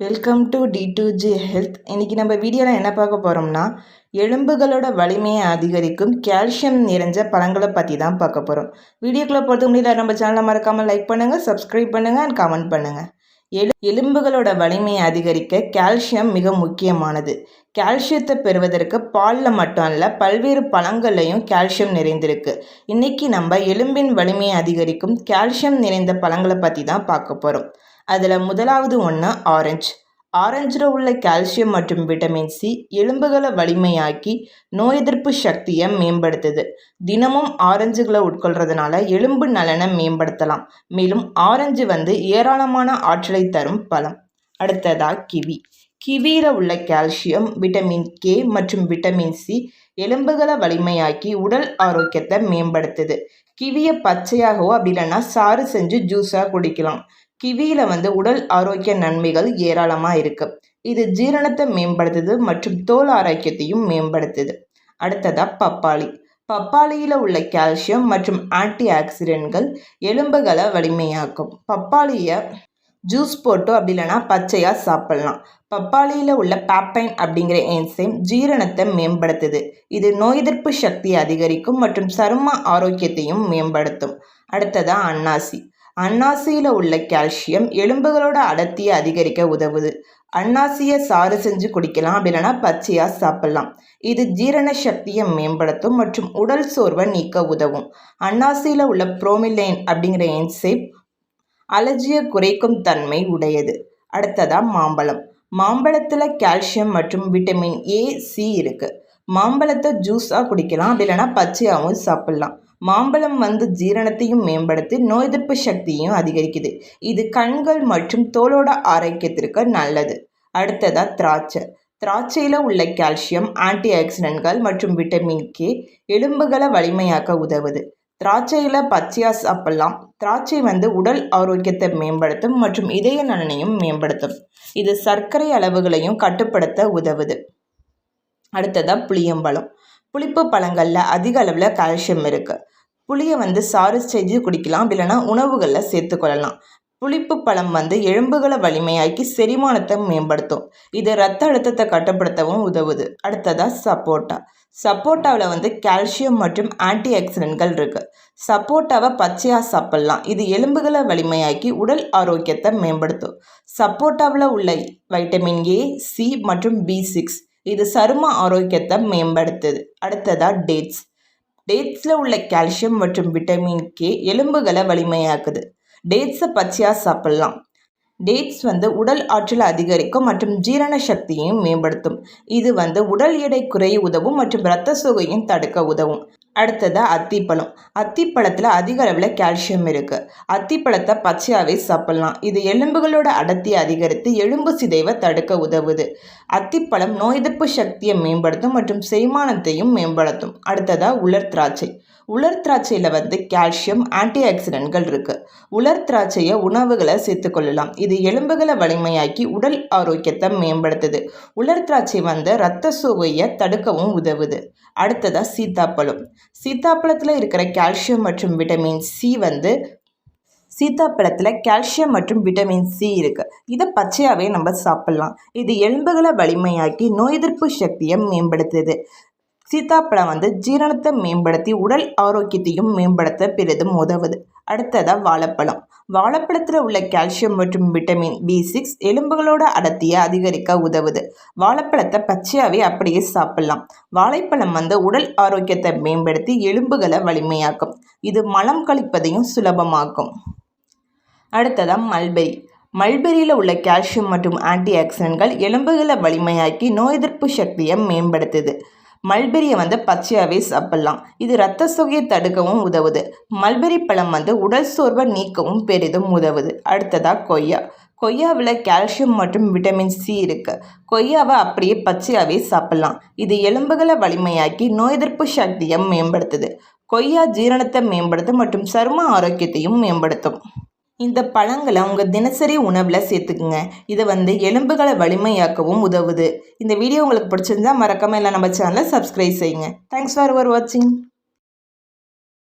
Welcome to D2G health. இன்றைக்கி நம்ம வீடியோவில் என்ன பார்க்க போகிறோம்னா, எலும்புகளோட வலிமையை அதிகரிக்கும் கால்சியம் நிறைஞ்ச பழங்களை பற்றி தான் பார்க்க போகிறோம். வீடியோக்குள்ளே போகிறதுக்கு முன்னாடி நம்ம சேனலை மறக்காமல் லைக் பண்ணுங்கள், சப்ஸ்கிரைப் பண்ணுங்கள் அண்ட் கமெண்ட் பண்ணுங்கள். எலும்புகளோட வலிமையை அதிகரிக்க கால்சியம் மிக முக்கியமானது. கால்சியத்தை பெறுவதற்கு பாலில் மட்டும் அல்ல, பல்வேறு பழங்கள்லையும் கால்சியம் நிறைந்திருக்கு. இன்றைக்கி நம்ம எலும்பின் வலிமையை அதிகரிக்கும் கால்சியம் நிறைந்த பழங்களை பற்றி தான் பார்க்க போகிறோம். அதில் முதலாவது ஒன்று ஆரஞ்சு. ஆரஞ்சில் உள்ள கால்சியம் மற்றும் விட்டமின் சி எலும்புகளை வலிமையாக்கி நோய் எதிர்ப்பு சக்தியை மேம்படுத்துது. தினமும் ஆரஞ்சுகளை உட்கொள்றதுனால எலும்பு நலனை மேம்படுத்தலாம். மேலும் ஆரஞ்சு ஏராளமான ஆற்றலை தரும் பழம். அடுத்ததா கிவி. கிவியில் உள்ள கால்சியம், விட்டமின் கே மற்றும் விட்டமின் சி எலும்புகளை வலிமையாக்கி உடல் ஆரோக்கியத்தை மேம்படுத்துது. கிவியை பச்சையாகவோ அப்படி இல்லைன்னா சாறு செஞ்சு ஜூஸாக குடிக்கலாம். கிவியில் உடல் ஆரோக்கிய நன்மைகள் ஏராளமாக இருக்குது. இது ஜீரணத்தை மேம்படுத்துது மற்றும் தோல் ஆரோக்கியத்தையும் மேம்படுத்துது. அடுத்ததாக பப்பாளி. பப்பாளியில் உள்ள கால்சியம் மற்றும் ஆன்டி ஆக்சிடென்ட்கள் எலும்புகளை வலிமையாக்கும். பப்பாளியை ஜூஸ் போட்டோ அப்படி இல்லைன்னா பச்சையாக சாப்பிட்லாம். பப்பாளியில் உள்ள பாப்பைன் அப்படிங்கிற என்சைம் ஜீரணத்தை மேம்படுத்துது. இது நோய் எதிர்ப்பு சக்தியை அதிகரிக்கும் மற்றும் சரும ஆரோக்கியத்தையும் மேம்படுத்தும். அடுத்ததாக அன்னாசி. அன்னாசியில் உள்ள கால்சியம் எலும்புகளோட அடர்த்தியை அதிகரிக்க உதவுது. அன்னாசியை சாறு செஞ்சு குடிக்கலாம், அப்படி இல்லைன்னா பச்சையாக சாப்பிட்லாம். இது ஜீரண சக்தியை மேம்படுத்தும் மற்றும் உடல் சோர்வை நீக்க உதவும். அன்னாசியில் உள்ள புரோமிலைன் அப்படிங்கிற என்சைம் அலர்ஜியை குறைக்கும் தன்மை உடையது. அடுத்ததாக மாம்பழம். மாம்பழத்தில் கால்சியம் மற்றும் விட்டமின் ஏ, சி இருக்குது. மாம்பழத்தை ஜூஸாக குடிக்கலாம், அப்படி இல்லைன்னா பச்சையாகவும் சாப்பிட்லாம். மாம்பழம் ஜீரணத்தையும் மேம்படுத்தி நோய் எதிர்ப்பு சக்தியையும் அதிகரிக்குது. இது கண்கள் மற்றும் தோலோட ஆரோக்கியத்திற்கு நல்லது. அடுத்ததாக திராட்சை. திராட்சையில் உள்ள கால்சியம், ஆன்டி ஆக்சிடென்ட்கள் மற்றும் விட்டமின் கே எலும்புகளை வலிமையாக்க உதவுது. திராட்சையில் பச்சையாக சாப்பிட்லாம். திராட்சை உடல் ஆரோக்கியத்தை மேம்படுத்தும் மற்றும் இதய நலனையும் மேம்படுத்தும். இது சர்க்கரை அளவுகளையும் கட்டுப்படுத்த உதவுது. அடுத்ததாக புளியம்பழம். புளிப்பு பழங்களில் அதிக அளவில் கால்சியம் இருக்குது. புளியை சாறு செஞ்சு குடிக்கலாம், இல்லைன்னா உணவுகளில் சேர்த்துக்கொள்ளலாம். புளிப்பு பழம் எலும்புகளை வலிமையாக்கி செரிமானத்தை மேம்படுத்தும். இது இரத்த அழுத்தத்தை கட்டுப்படுத்தவும் உதவுது. அடுத்ததாக சப்போட்டா. சப்போட்டாவில் கால்சியம் மற்றும் ஆன்டி ஆக்சிடென்ட்கள் இருக்குது. சப்போட்டாவை பச்சையாக சாப்பிட்லாம். இது எலும்புகளை வலிமையாக்கி உடல் ஆரோக்கியத்தை மேம்படுத்தும். சப்போட்டாவில் உள்ள வைட்டமின் ஏ, சி மற்றும் B6 இது சரும ஆரோக்கியத்தை மேம்படுத்துது. அடுத்ததாக டேட்ஸ். டேட்ஸில் உள்ள கால்சியம் மற்றும் விட்டமின் கே எலும்புகளை வலிமையாக்குது. டேட்ஸை பச்சையாக சாப்பிட்லாம். டேட்ஸ் உடல் ஆற்றலை அதிகரிக்கும் மற்றும் ஜீரண சக்தியையும் மேம்படுத்தும். இது உடல் எடை குறைய உதவும் மற்றும் இரத்த சோகையும் தடுக்க உதவும். அடுத்ததாக அத்திப்பழம். அத்திப்பழத்தில் அதிக அளவில் கால்சியம் இருக்குது. அத்திப்பழத்தை பச்சையாகவே சாப்பிட்லாம். இது எலும்புகளோட அடர்த்தியை அதிகரித்து எலும்பு சிதைவை தடுக்க உதவுது. அத்திப்பழம் நோய் எதிர்ப்பு சக்தியை மேம்படுத்தும் மற்றும் செரிமானத்தையும் மேம்படுத்தும். அடுத்ததாக உலர் திராட்சை. உலர் திராட்சையில் கால்சியம், ஆன்டி ஆக்சிடென்ட்கள் இருக்குது. உலர் திராட்சையை உணவுகளை சேர்த்துக்கொள்ளலாம். இது எலும்புகளை வலிமையாக்கி உடல் ஆரோக்கியத்தை மேம்படுத்துது. உலர் திராட்சை இரத்த சோகையை தடுக்கவும் உதவுது. அடுத்ததாக சீத்தாப்பழம். சீத்தாப்பழத்தில் இருக்கிற கால்சியம் மற்றும் விட்டமின் சி சீத்தாப்பழத்தில் கால்சியம் மற்றும் விட்டமின் சி இருக்குது. இதை பச்சையாகவே நம்ம சாப்பிட்லாம். இது எலும்புகளை வலிமையாக்கி நோய் எதிர்ப்பு சக்தியை மேம்படுத்துது. சீத்தாப்பழம் ஜீரணத்தை மேம்படுத்தி உடல் ஆரோக்கியத்தையும் மேம்படுத்த பெரிதும் உதவுது. அடுத்ததாக வாழைப்பழம். வாழைப்பழத்தில் உள்ள கால்சியம் மற்றும் விட்டமின் B6 எலும்புகளோட அடர்த்தியை அதிகரிக்க உதவுது. வாழைப்பழத்தை பச்சையாகவே அப்படியே சாப்பிட்லாம். வாழைப்பழம் உடல் ஆரோக்கியத்தை மேம்படுத்தி எலும்புகளை வலிமையாக்கும். இது மலம் கழிப்பதையும் சுலபமாக்கும். அடுத்ததாக மல்பெரி. மல்பெரியில் உள்ள கால்சியம் மற்றும் ஆன்டி ஆக்சிடென்ட்கள் எலும்புகளை வலிமையாக்கி நோய் எதிர்ப்பு சக்தியை மேம்படுத்துது. மல்பெரியை பச்சையாகவே சாப்பிட்லாம். இது இரத்த சோகையை தடுக்கவும் உதவுது. மல்பெரி பழம் உடல் சோர்வை நீக்கவும் பெரிதும் உதவுது. அடுத்ததாக கொய்யா. கொய்யாவில் கால்சியம் மற்றும் விட்டமின் சி இருக்குது. கொய்யாவை அப்படியே பச்சையாகவே சாப்பிட்லாம். இது எலும்புகளை வலிமையாக்கி நோய் எதிர்ப்பு சக்தியை மேம்படுத்துது. கொய்யா ஜீரணத்தை மேம்படுத்தும் மற்றும் சரும ஆரோக்கியத்தையும் மேம்படுத்தும். இந்த பழங்களை உங்கள் தினசரி உணவில் சேர்த்துக்குங்க. இதை எலும்புகளை வலிமையாக்கவும் உதவுது. இந்த வீடியோ உங்களுக்கு பிடிச்சிருந்தா மறக்காமல் இல்லை நம்ம சேனலை சப்ஸ்கிரைப் செய்யுங்க. தேங்க்ஸ் ஃபார் வாட்சிங்.